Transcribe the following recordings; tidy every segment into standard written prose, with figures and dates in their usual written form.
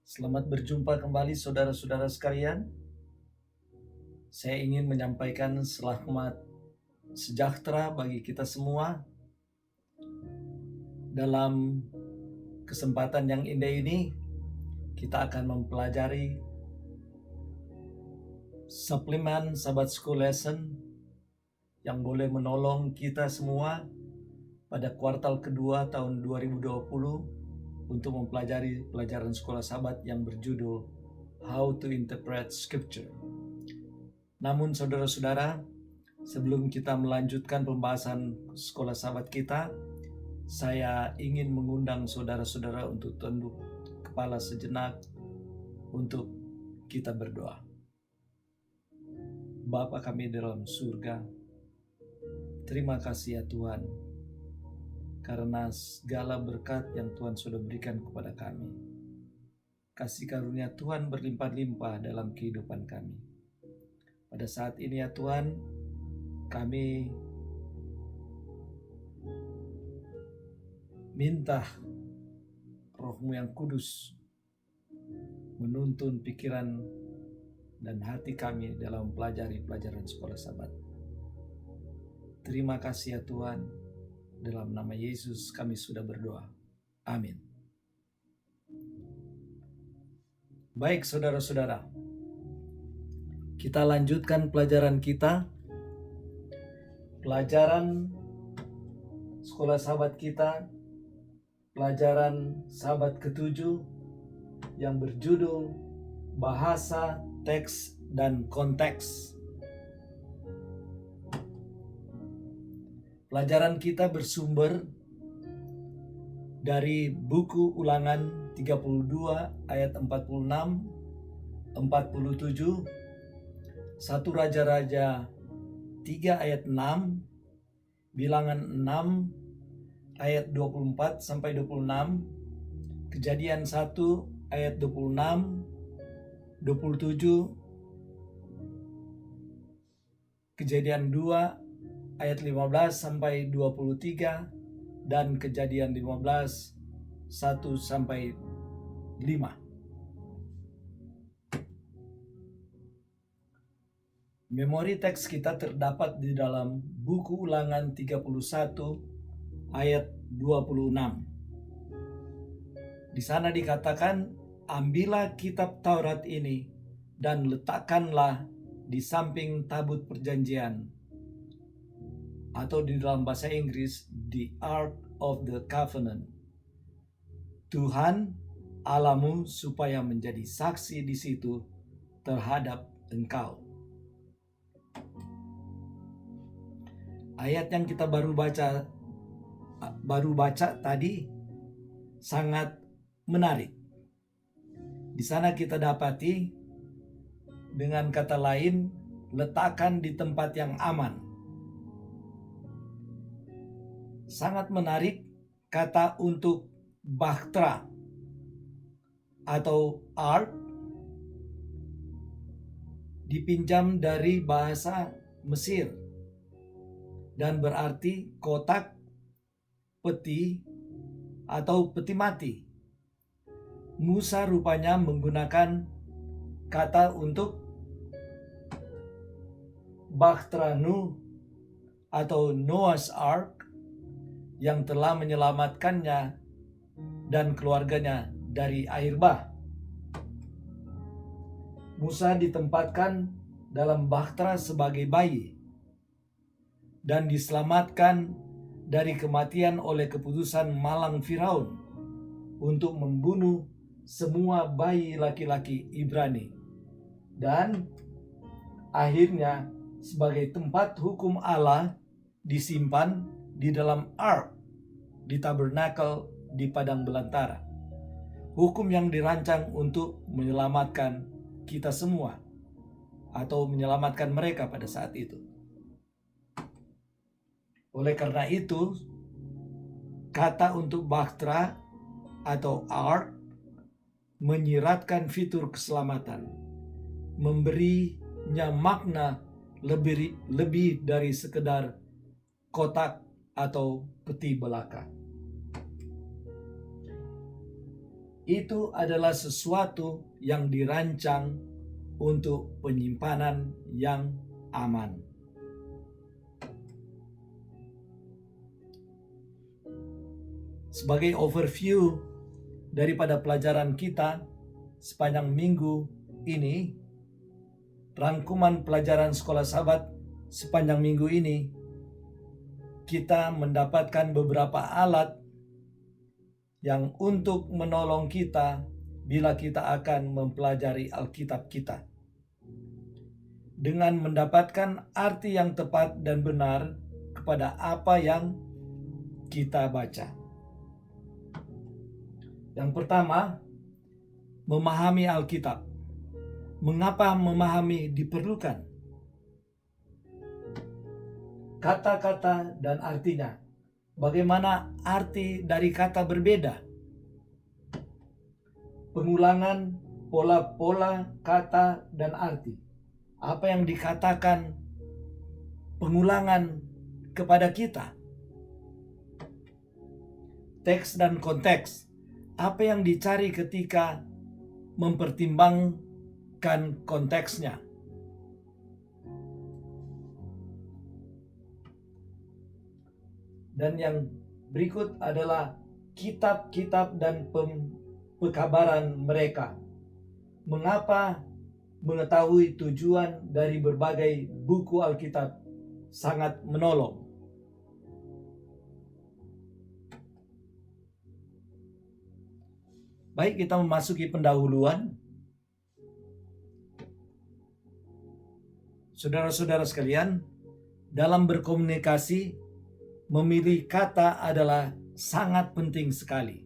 Selamat berjumpa kembali saudara-saudara sekalian. Saya ingin menyampaikan selamat sejahtera bagi kita semua. Dalam kesempatan yang indah ini, kita akan mempelajari suplemen Sabbath School Lesson yang boleh menolong kita semua pada kuartal kedua tahun 2020 untuk mempelajari pelajaran sekolah Sabat yang berjudul How to Interpret Scripture. Namun saudara-saudara, sebelum kita melanjutkan pembahasan sekolah Sabat kita, saya ingin mengundang saudara-saudara untuk tunduk kepala sejenak untuk kita berdoa. Bapa kami dalam surga, terima kasih ya Tuhan, karena segala berkat yang Tuhan sudah berikan kepada kami. Kasih karunia Tuhan berlimpah-limpah dalam kehidupan kami. Pada saat ini ya Tuhan, kami minta Roh-Mu yang kudus menuntun pikiran dan hati kami dalam mempelajari pelajaran sekolah Sabat. Terima kasih ya Tuhan, dalam nama Yesus kami sudah berdoa. Amin. Baik saudara-saudara, kita lanjutkan pelajaran kita. Pelajaran sekolah Sabat kita, pelajaran Sabat ke-7 yang berjudul Bahasa, Teks, dan Konteks. Pelajaran kita bersumber dari buku Ulangan 32 ayat 46, 47, 1 Raja-Raja 3 ayat 6, Bilangan 6 ayat 24 sampai 26, Kejadian 1 ayat 26, 27, Kejadian 2 ayat 15 sampai 23, dan Kejadian 15 1 sampai 5. Memori teks kita terdapat di dalam buku Ulangan 31 ayat 26. Di sana dikatakan, ambillah kitab Taurat ini dan letakkanlah di samping tabut perjanjian, atau di dalam bahasa Inggris, the Ark of the Covenant. Tuhan Allahmu supaya menjadi saksi di situ terhadap engkau. Ayat yang kita baru baca tadi sangat menarik. Di sana kita dapati, dengan kata lain, letakkan di tempat yang aman. Sangat menarik kata untuk bahtera atau ark, dipinjam dari bahasa Mesir dan berarti kotak, peti, atau peti mati. Musa rupanya menggunakan kata untuk bahtera Nuh atau Noah's Ark yang telah menyelamatkannya dan keluarganya dari air bah. Musa ditempatkan dalam bahtera sebagai bayi dan diselamatkan dari kematian oleh keputusan malang Firaun untuk membunuh semua bayi laki-laki Ibrani, dan akhirnya sebagai tempat hukum Allah disimpan di dalam ark di tabernakel di padang belantara. Hukum yang dirancang untuk menyelamatkan kita semua atau menyelamatkan mereka pada saat itu. Oleh karena itu, kata untuk bahtera atau ark menyiratkan fitur keselamatan, memberinya makna lebih dari sekedar kotak atau peti belaka. itu adalah sesuatu yang dirancang untuk penyimpanan yang aman. Sebagai overview daripada pelajaran kita sepanjang minggu ini, rangkuman pelajaran sekolah Sabat sepanjang minggu ini, kita mendapatkan beberapa alat yang untuk menolong kita bila kita akan mempelajari Alkitab kita. Dengan mendapatkan arti yang tepat dan benar kepada apa yang kita baca. Yang pertama, memahami Alkitab. Mengapa memahami diperlukan? Kata-kata dan artinya. Bagaimana arti dari kata berbeda? Pengulangan pola-pola kata dan arti. Apa yang dikatakan pengulangan kepada kita? Teks dan konteks. Apa yang dicari ketika mempertimbangkan konteksnya? Dan yang berikut adalah kitab-kitab dan pekabaran mereka. Mengapa mengetahui tujuan dari berbagai buku Alkitab sangat menolong? Baik, kita memasuki pendahuluan. Saudara-saudara sekalian, dalam berkomunikasi, memilih kata adalah sangat penting sekali.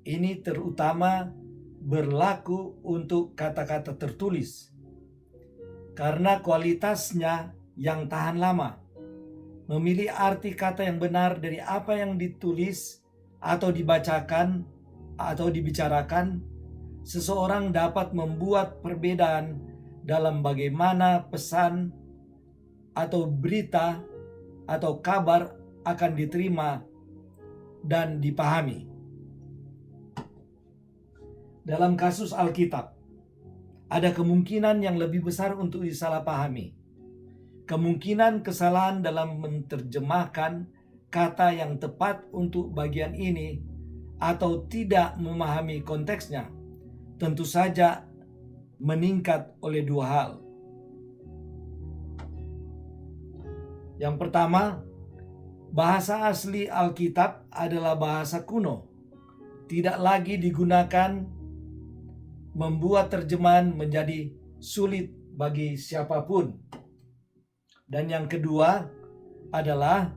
Ini terutama berlaku untuk kata-kata tertulis, karena kualitasnya yang tahan lama. Memilih arti kata yang benar dari apa yang ditulis atau dibacakan atau dibicarakan, seseorang dapat membuat perbedaan dalam bagaimana pesan atau berita atau kabar akan diterima dan dipahami. Dalam kasus Alkitab, ada kemungkinan yang lebih besar untuk disalahpahami. Kemungkinan kesalahan dalam menerjemahkan kata yang tepat untuk bagian ini atau tidak memahami konteksnya tentu saja meningkat oleh dua hal. Yang pertama, bahasa asli Alkitab adalah bahasa kuno. Tidak lagi digunakan, membuat terjemahan menjadi sulit bagi siapapun. Dan yang kedua adalah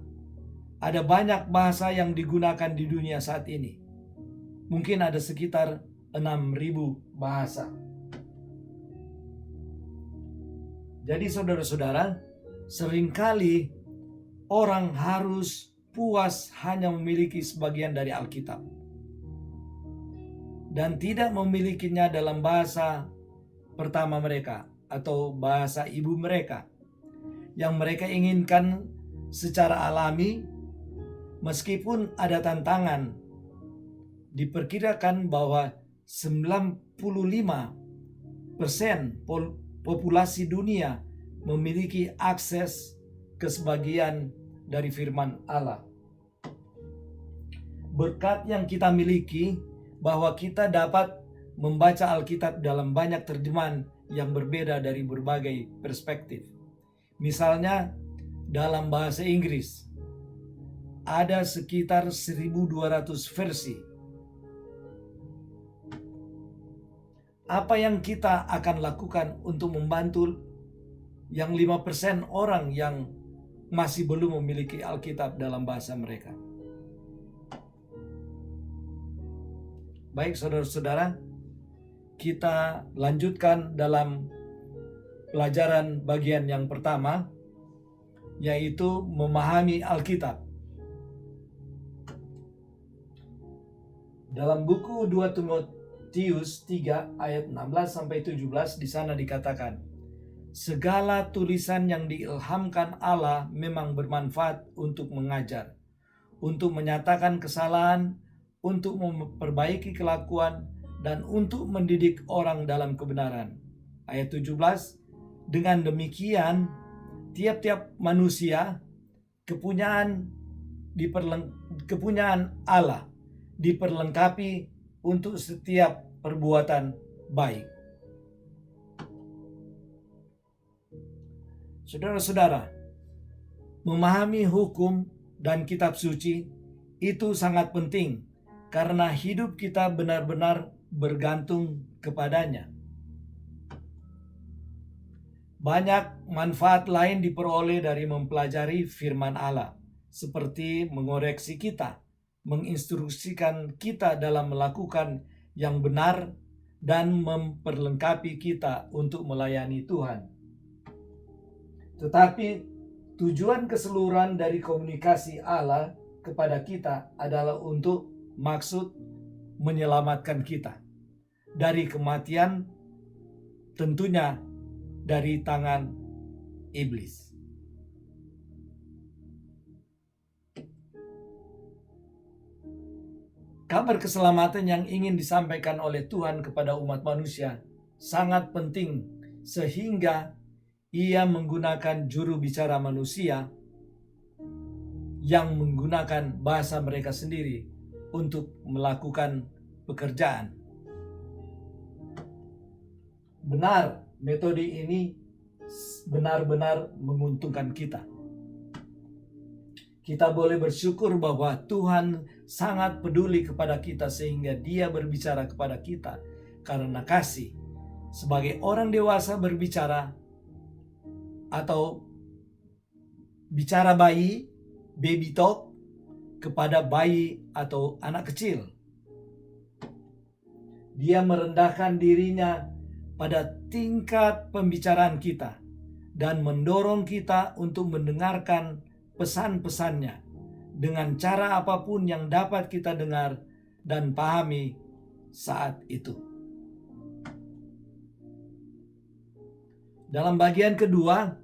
ada banyak bahasa yang digunakan di dunia saat ini. Mungkin ada sekitar 6.000 bahasa. Jadi saudara-saudara, seringkali orang harus puas hanya memiliki sebagian dari Alkitab dan tidak memilikinya dalam bahasa pertama mereka atau bahasa ibu mereka yang mereka inginkan secara alami. Meskipun ada tantangan, diperkirakan bahwa 95% populasi dunia memiliki akses ke sebagian dari firman Allah. Berkat yang kita miliki bahwa kita dapat membaca Alkitab dalam banyak terjemahan yang berbeda dari berbagai perspektif. Misalnya dalam bahasa Inggris ada sekitar 1.200 versi. Apa yang kita akan lakukan untuk membantu yang 5% orang yang masih belum memiliki Alkitab dalam bahasa mereka? Baik saudara-saudara, kita lanjutkan dalam pelajaran bagian yang pertama, yaitu memahami Alkitab. Dalam buku 2 Timotius 3 ayat 16-17 di sana dikatakan, segala tulisan yang diilhamkan Allah memang bermanfaat untuk mengajar, untuk menyatakan kesalahan, untuk memperbaiki kelakuan, dan untuk mendidik orang dalam kebenaran. Ayat 17, dengan demikian tiap-tiap manusia kepunyaan Allah diperlengkapi untuk setiap perbuatan baik. Saudara-saudara, memahami hukum dan kitab suci itu sangat penting karena hidup kita benar-benar bergantung kepadanya. Banyak manfaat lain diperoleh dari mempelajari firman Allah, seperti mengoreksi kita, menginstruksikan kita dalam melakukan yang benar, dan memperlengkapi kita untuk melayani Tuhan. Tetapi tujuan keseluruhan dari komunikasi Allah kepada kita adalah untuk maksud menyelamatkan kita dari kematian, tentunya dari tangan iblis. Kabar keselamatan yang ingin disampaikan oleh Tuhan kepada umat manusia sangat penting, sehingga Ia menggunakan juru bicara manusia yang menggunakan bahasa mereka sendiri untuk melakukan pekerjaan. Benar, metode ini benar-benar menguntungkan kita. Kita boleh bersyukur bahwa Tuhan sangat peduli kepada kita sehingga Dia berbicara kepada kita karena kasih. Sebagai orang dewasa berbicara atau bicara baby talk kepada bayi atau anak kecil. Dia merendahkan dirinya pada tingkat pembicaraan kita dan mendorong kita untuk mendengarkan pesan-pesannya dengan cara apapun yang dapat kita dengar dan pahami saat itu. Dalam bagian kedua,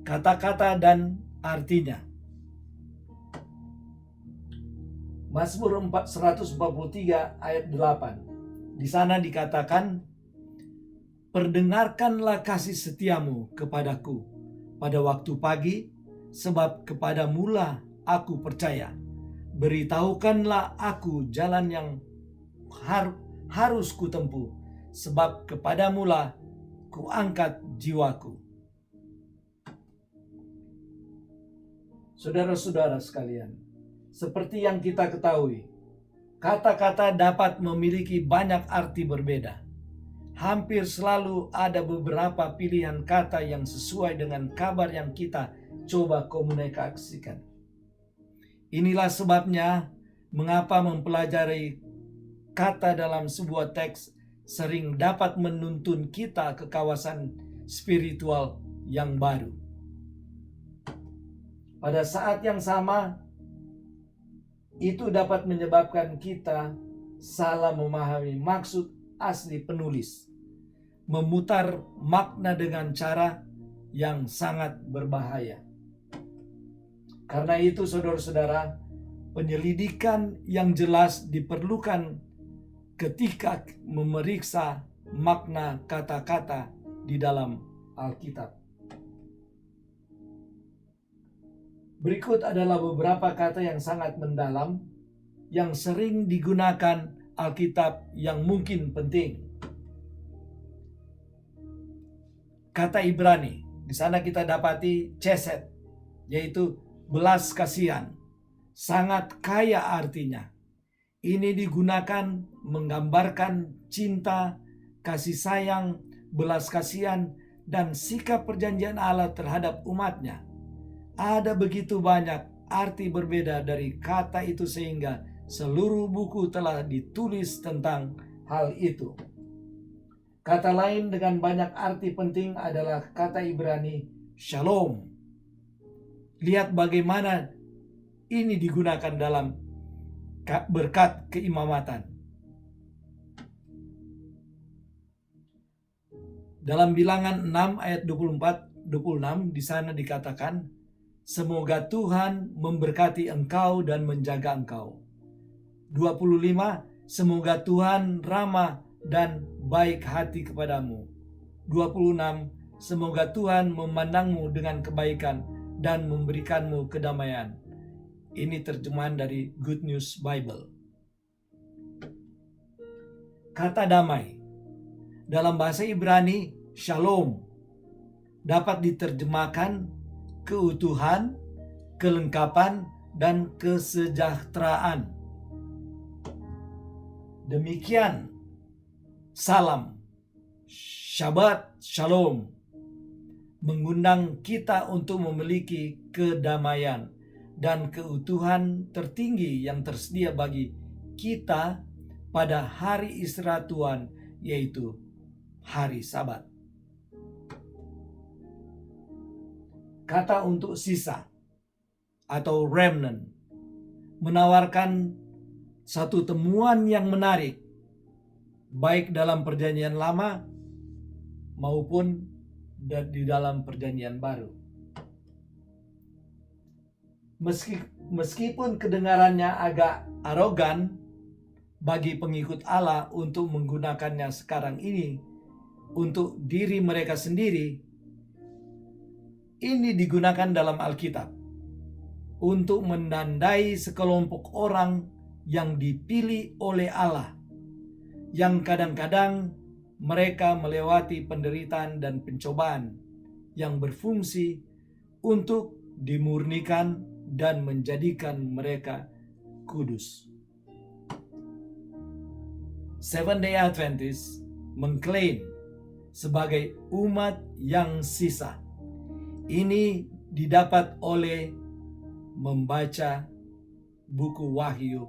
kata-kata dan artinya. Mazmur 143 ayat 8. Di sana dikatakan, "Perdengarkanlah kasih setiamu kepadaku pada waktu pagi, sebab kepadamulah aku percaya. Beritahukanlah aku jalan yang harus kutempuh, sebab kepadamulah kuangkat jiwaku." Saudara-saudara sekalian, seperti yang kita ketahui, kata-kata dapat memiliki banyak arti berbeda. Hampir selalu ada beberapa pilihan kata yang sesuai dengan kabar yang kita coba komunikasikan. Inilah sebabnya mengapa mempelajari kata dalam sebuah teks sering dapat menuntun kita ke kawasan spiritual yang baru. Pada saat yang sama, itu dapat menyebabkan kita salah memahami maksud asli penulis, memutar makna dengan cara yang sangat berbahaya. Karena itu, saudara-saudara, penyelidikan yang jelas diperlukan ketika memeriksa makna kata-kata di dalam Alkitab. Berikut adalah beberapa kata yang sangat mendalam yang sering digunakan Alkitab yang mungkin penting. Kata Ibrani, di sana kita dapati chesed, yaitu belas kasihan. Sangat kaya artinya. Ini digunakan menggambarkan cinta, kasih sayang, belas kasihan, dan sikap perjanjian Allah terhadap umatnya. Ada begitu banyak arti berbeda dari kata itu sehingga seluruh buku telah ditulis tentang hal itu. Kata lain dengan banyak arti penting adalah kata Ibrani shalom. Lihat bagaimana ini digunakan dalam berkat keimamatan. Dalam Bilangan 6 ayat 24-26 di sana dikatakan, "Semoga Tuhan memberkati engkau dan menjaga engkau. 25, semoga Tuhan ramah dan baik hati kepadamu. 26, semoga Tuhan memandangmu dengan kebaikan dan memberikanmu kedamaian. Ini terjemahan dari Good News Bible. Kata damai dalam bahasa Ibrani, shalom, dapat diterjemahkan keutuhan, kelengkapan, dan kesejahteraan. Demikian, salam, Shabbat Shalom, mengundang kita untuk memiliki kedamaian dan keutuhan tertinggi yang tersedia bagi kita pada hari istirahat Tuhan, yaitu hari Sabat. Kata untuk sisa atau remnant menawarkan satu temuan yang menarik, baik dalam Perjanjian Lama maupun di dalam Perjanjian Baru. Meskipun kedengarannya agak arogan bagi pengikut Allah untuk menggunakannya sekarang ini untuk diri mereka sendiri, ini digunakan dalam Alkitab untuk menandai sekelompok orang yang dipilih oleh Allah, yang kadang-kadang mereka melewati penderitaan dan pencobaan yang berfungsi untuk dimurnikan dan menjadikan mereka kudus. Seventh-day Adventist mengklaim sebagai umat yang sisa. Ini didapat oleh membaca buku Wahyu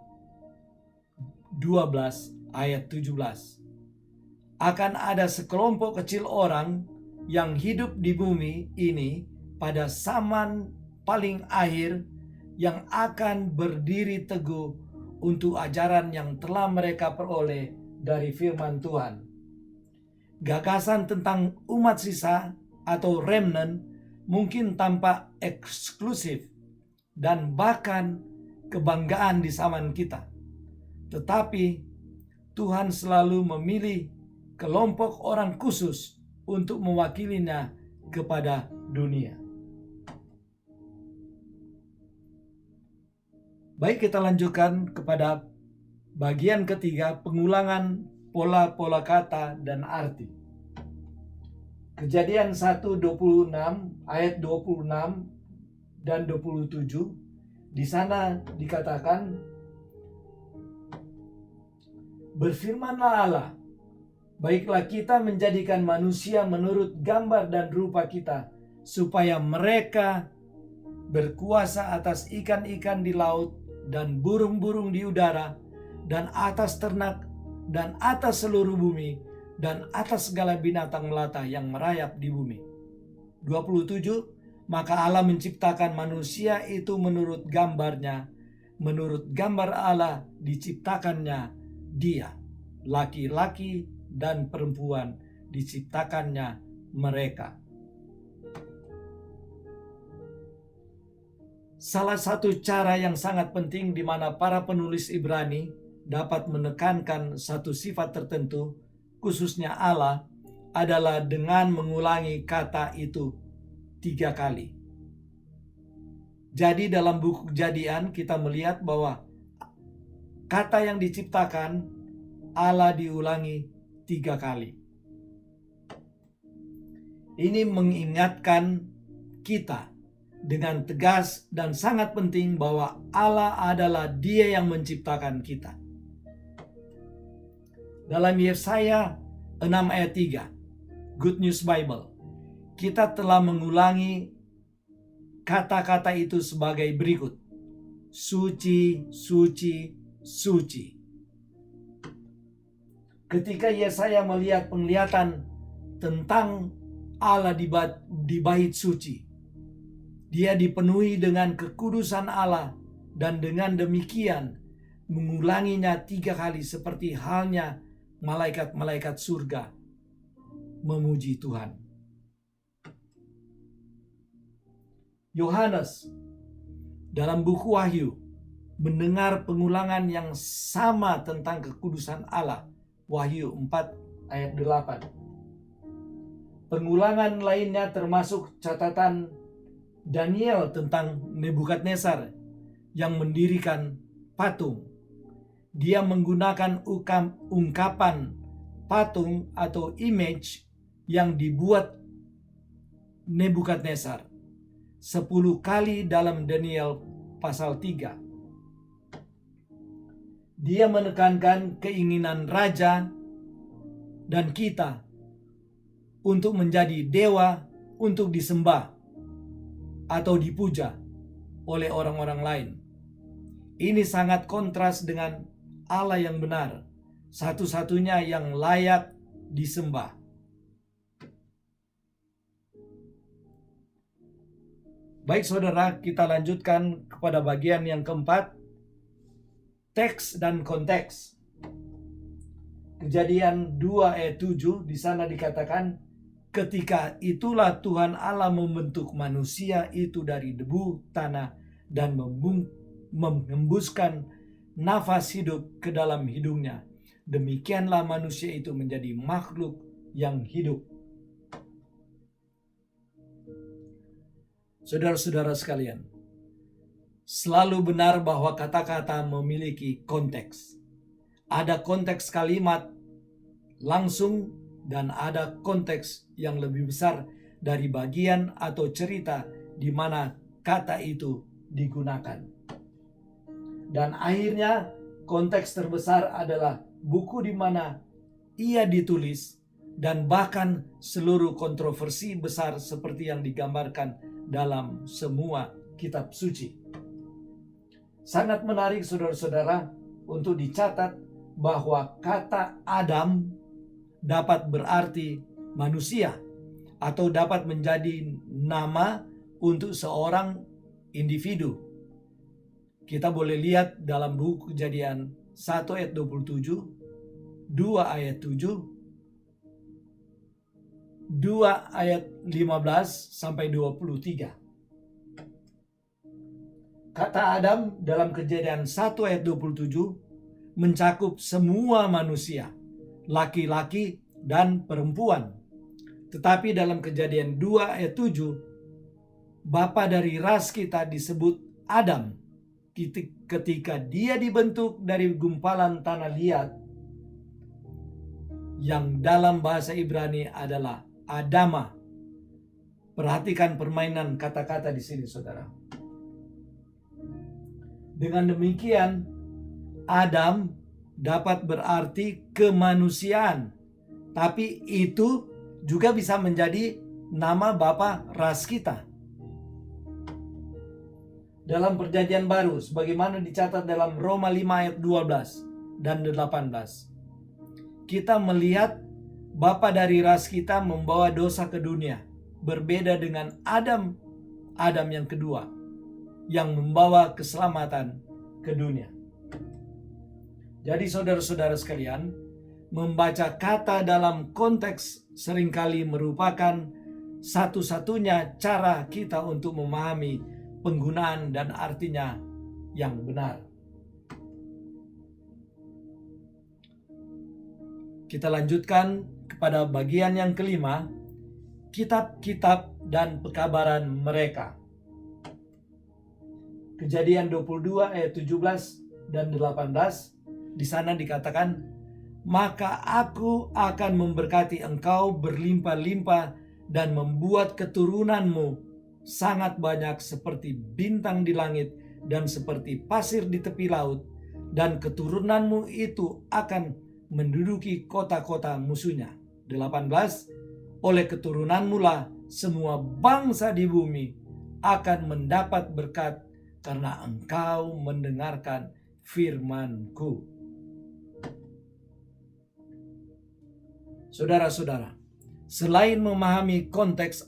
12 ayat 17. Akan ada sekelompok kecil orang yang hidup di bumi ini pada zaman paling akhir yang akan berdiri teguh untuk ajaran yang telah mereka peroleh dari firman Tuhan. Gagasan tentang umat sisa atau remnant mungkin tampak eksklusif dan bahkan kebanggaan di zaman kita. Tetapi Tuhan selalu memilih kelompok orang khusus untuk mewakilinya kepada dunia. Baik, kita lanjutkan kepada bagian ketiga, pengulangan pola-pola kata dan arti. Kejadian 1:26 ayat 26 dan 27, di sana dikatakan, berfirmanlah Allah, baiklah kita menjadikan manusia menurut gambar dan rupa kita, supaya mereka berkuasa atas ikan-ikan di laut dan burung-burung di udara, dan atas ternak, dan atas seluruh bumi, dan atas segala binatang melata yang merayap di bumi. 27, maka Allah menciptakan manusia itu menurut gambarnya, menurut gambar Allah diciptakannya dia, laki-laki dan perempuan diciptakannya mereka. Salah satu cara yang sangat penting di mana para penulis Ibrani dapat menekankan satu sifat tertentu, khususnya Allah, adalah dengan mengulangi kata itu 3 kali. Jadi dalam buku Kejadian kita melihat bahwa kata yang diciptakan Allah diulangi 3 kali. Ini mengingatkan kita dengan tegas dan sangat penting bahwa Allah adalah Dia yang menciptakan kita. Dalam Yesaya 6 ayat 3, Good News Bible, kita telah mengulangi kata-kata itu sebagai berikut. Suci, suci, suci. Ketika Yesaya melihat penglihatan tentang Allah di bait suci, dia dipenuhi dengan kekudusan Allah, dan dengan demikian mengulanginya 3 kali seperti halnya malaikat-malaikat surga memuji Tuhan. Yohanes dalam buku Wahyu mendengar pengulangan yang sama tentang kekudusan Allah. Wahyu 4 ayat 8. Pengulangan lainnya termasuk catatan Daniel tentang Nebukadnezar yang mendirikan patung. Dia menggunakan ungkapan patung atau image yang dibuat Nebukadnezar 10 kali dalam Daniel pasal 3. Dia menekankan keinginan raja dan kita untuk menjadi dewa untuk disembah atau dipuja oleh orang-orang lain. Ini sangat kontras dengan Allah yang benar, satu-satunya yang layak disembah. Baik saudara, kita lanjutkan kepada bagian yang keempat, teks dan konteks. Kejadian 2 ayat 7 di sana dikatakan, ketika itulah Tuhan Allah membentuk manusia itu dari debu tanah dan mengembuskan nafas hidup ke dalam hidungnya. Demikianlah manusia itu menjadi makhluk yang hidup. Saudara-saudara sekalian, selalu benar bahwa kata-kata memiliki konteks. Ada konteks kalimat langsung dan ada konteks yang lebih besar dari bagian atau cerita di mana kata itu digunakan. Dan akhirnya konteks terbesar adalah buku di mana ia ditulis dan bahkan seluruh kontroversi besar seperti yang digambarkan dalam semua kitab suci. Sangat menarik saudara-saudara untuk dicatat bahwa kata Adam dapat berarti manusia atau dapat menjadi nama untuk seorang individu. Kita boleh lihat dalam buku Kejadian 1 ayat 27, 2 ayat 7, 2 ayat 15 sampai 23. Kata Adam dalam Kejadian 1 ayat 27 mencakup semua manusia, laki-laki dan perempuan. Tetapi dalam Kejadian 2 ayat 7, bapa dari ras kita disebut Adam. Ketika dia dibentuk dari gumpalan tanah liat, yang dalam bahasa Ibrani adalah Adama. Perhatikan permainan kata-kata di sini, saudara. Dengan demikian, Adam dapat berarti kemanusiaan, tapi itu juga bisa menjadi nama bapa ras kita. Dalam Perjanjian Baru, sebagaimana dicatat dalam Roma 5 ayat 12 dan 18, kita melihat bapa dari ras kita membawa dosa ke dunia, berbeda dengan Adam yang kedua, yang membawa keselamatan ke dunia. Jadi saudara-saudara sekalian, membaca kata dalam konteks seringkali merupakan satu-satunya cara kita untuk memahami penggunaan dan artinya yang benar. Kita lanjutkan kepada bagian yang kelima, kitab-kitab dan pekabaran mereka. Kejadian 22 ayat 17 dan 18, di sana dikatakan, maka aku akan memberkati engkau berlimpah-limpah dan membuat keturunanmu sangat banyak seperti bintang di langit dan seperti pasir di tepi laut, dan keturunanmu itu akan menduduki kota-kota musuhnya. 18, oleh keturunanmu lah semua bangsa di bumi akan mendapat berkat karena engkau mendengarkan firman-Ku. Saudara-saudara, selain memahami konteks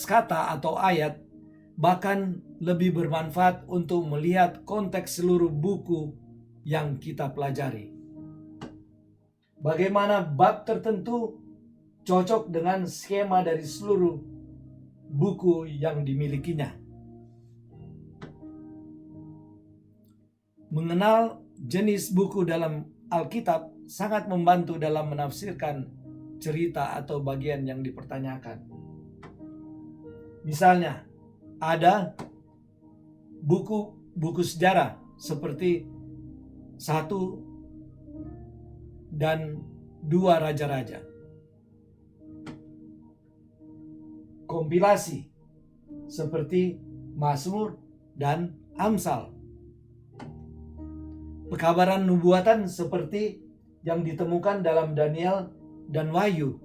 kata atau ayat, bahkan lebih bermanfaat untuk melihat konteks seluruh buku yang kita pelajari. Bagaimana bab tertentu cocok dengan skema dari seluruh buku yang dimilikinya. Mengenal jenis buku dalam Alkitab sangat membantu dalam menafsirkan cerita atau bagian yang dipertanyakan. Misalnya, ada buku sejarah seperti 1 dan 2 Raja-Raja. Kompilasi seperti Mazmur dan Amsal. Pekabaran nubuatan seperti yang ditemukan dalam Daniel dan Wahyu,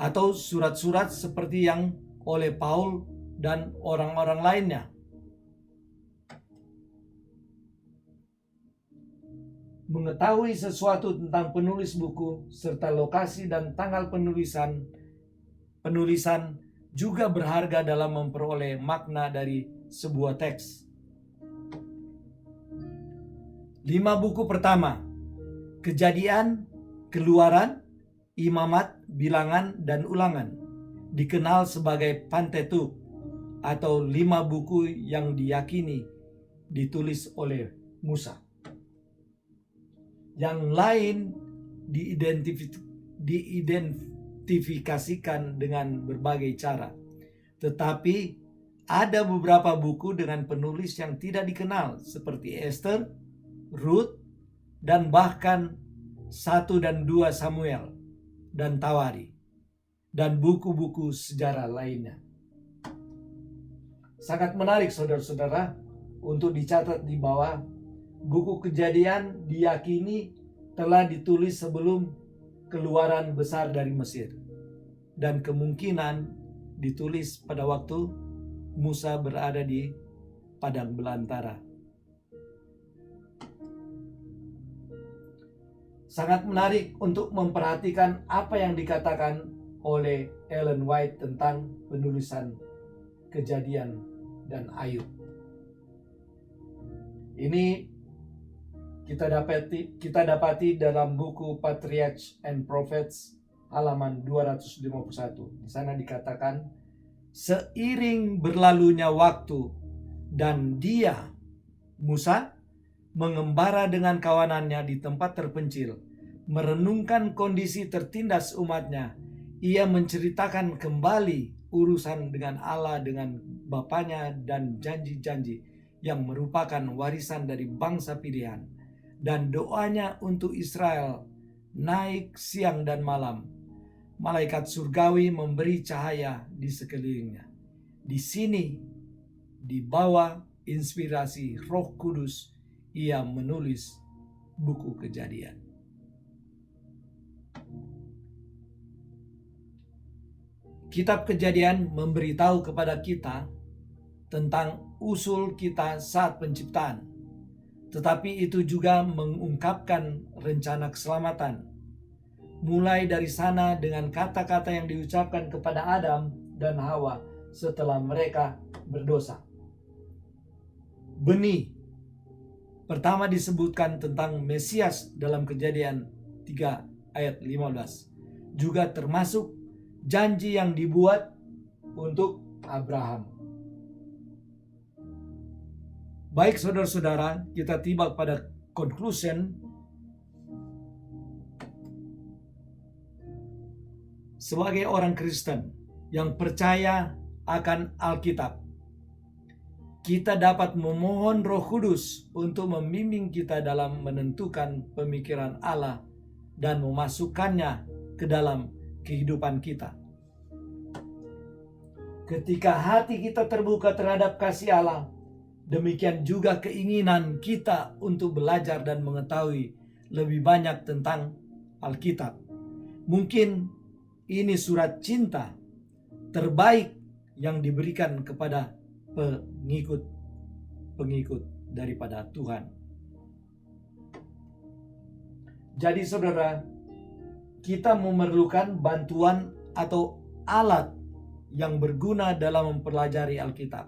atau surat-surat seperti yang oleh Paul dan orang-orang lainnya. Mengetahui sesuatu tentang penulis buku serta lokasi dan tanggal penulisan juga berharga dalam memperoleh makna dari sebuah teks. 5 buku pertama: Kejadian, Keluaran, Imamat, Bilangan, dan Ulangan, dikenal sebagai Pentateuch atau 5 buku yang diyakini ditulis oleh Musa. Yang lain diidentifikasikan dengan berbagai cara. Tetapi ada beberapa buku dengan penulis yang tidak dikenal seperti Esther, Ruth, dan bahkan 1 dan 2 Samuel dan Tawari, dan buku-buku sejarah lainnya. Sangat menarik saudara-saudara untuk dicatat di bawah. Buku Kejadian diyakini telah ditulis sebelum keluaran besar dari Mesir, dan kemungkinan ditulis pada waktu Musa berada di padang belantara. Sangat menarik untuk memperhatikan apa yang dikatakan oleh Ellen White tentang penulisan Kejadian dan Ayub. Ini kita dapati dalam buku Patriarchs and Prophets halaman 251. Di sana dikatakan, seiring berlalunya waktu dan dia, Musa, mengembara dengan kawanannya di tempat terpencil, merenungkan kondisi tertindas umatnya, ia menceritakan kembali urusan dengan Allah dengan bapaknya dan janji-janji yang merupakan warisan dari bangsa pilihan, dan doanya untuk Israel naik siang dan malam. Malaikat surgawi memberi cahaya di sekelilingnya. Di sini, di bawah inspirasi Roh Kudus, ia menulis buku Kejadian. Kitab Kejadian memberitahu kepada kita tentang usul kita saat penciptaan, tetapi itu juga mengungkapkan rencana keselamatan. Mulai dari sana dengan kata-kata yang diucapkan kepada Adam dan Hawa setelah mereka berdosa. Benih pertama disebutkan tentang Mesias dalam Kejadian 3 ayat 15. Juga termasuk janji yang dibuat untuk Abraham. Baik saudara-saudara, kita tiba pada conclusion. Sebagai orang Kristen yang percaya akan Alkitab, kita dapat memohon Roh Kudus untuk membimbing kita dalam menentukan pemikiran Allah dan memasukkannya ke dalam kehidupan kita. Ketika hati kita terbuka terhadap kasih Allah, demikian juga keinginan kita untuk belajar dan mengetahui lebih banyak tentang Alkitab. Mungkin ini surat cinta terbaik yang diberikan kepada pengikut daripada Tuhan. Jadi saudara, kita memerlukan bantuan atau alat yang berguna dalam mempelajari Alkitab.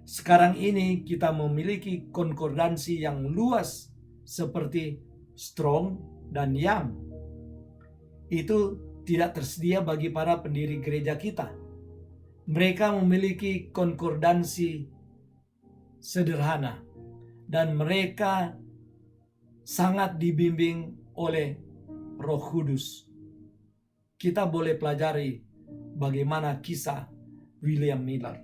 Sekarang ini kita memiliki konkordansi yang luas seperti Strong dan Young. Itu tidak tersedia bagi para pendiri gereja kita. Mereka memiliki konkordansi sederhana. dan mereka sangat dibimbing oleh Roh Kudus. Kita boleh pelajari bagaimana kisah William Miller.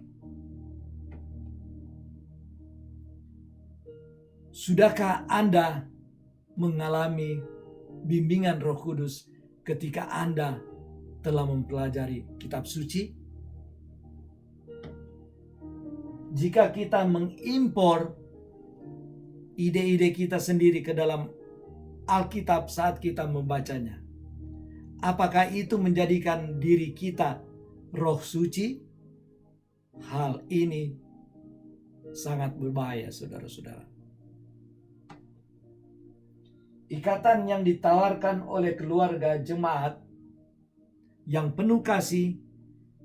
Sudahkah Anda mengalami bimbingan Roh Kudus ketika Anda telah mempelajari kitab suci? Jika kita mengimpor ide-ide kita sendiri ke dalam Alkitab saat kita membacanya, apakah itu menjadikan diri kita roh suci? Hal ini sangat berbahaya, saudara-saudara. Ikatan yang ditawarkan oleh keluarga jemaat yang penuh kasih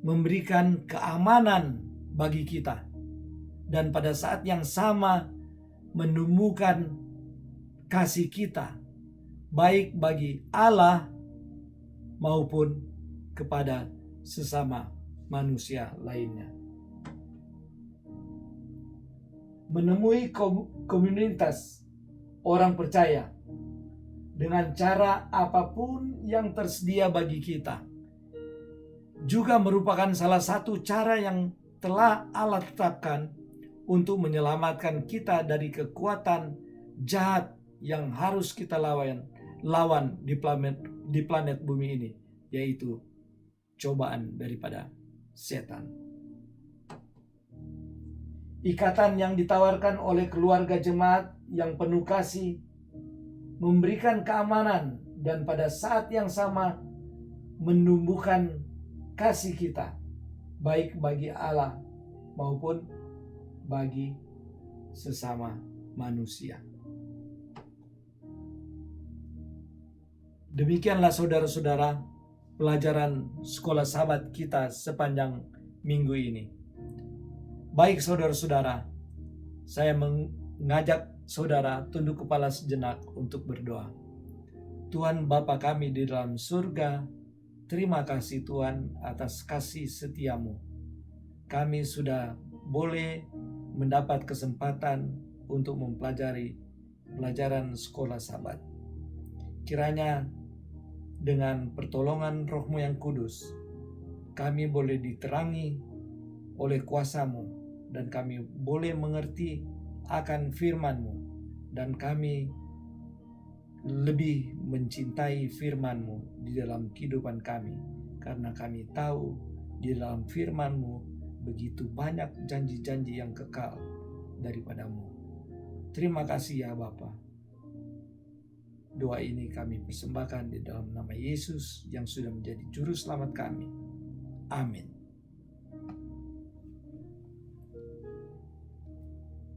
memberikan keamanan bagi kita, dan pada saat yang sama menumbuhkan kasih kita baik bagi Allah maupun kepada sesama manusia lainnya. Menemui komunitas orang percaya dengan cara apapun yang tersedia bagi kita juga merupakan salah satu cara yang telah Allah tetapkan untuk menyelamatkan kita dari kekuatan jahat yang harus kita lawan di planet bumi ini, yaitu cobaan daripada setan. Ikatan yang ditawarkan oleh keluarga jemaat yang penuh kasih memberikan keamanan dan pada saat yang sama menumbuhkan kasih kita baik bagi Allah maupun bagi sesama manusia. Demikianlah saudara-saudara pelajaran sekolah sahabat kita sepanjang minggu ini. Baik saudara-saudara, saya mengajak saudara tunduk kepala sejenak untuk berdoa. Tuhan Bapa kami di dalam surga, terima kasih Tuhan atas kasih setiamu. Kami sudah boleh mendapat kesempatan untuk mempelajari pelajaran sekolah sahabat. Kiranya dengan pertolongan Roh-Mu yang kudus, kami boleh diterangi oleh kuasa-Mu dan kami boleh mengerti akan firman-Mu, dan kami lebih mencintai firman-Mu di dalam kehidupan kami, karena kami tahu di dalam firman-Mu begitu banyak janji-janji yang kekal daripada-Mu. Terima kasih ya Bapa. Doa ini kami persembahkan di dalam nama Yesus yang sudah menjadi juru selamat kami. Amin.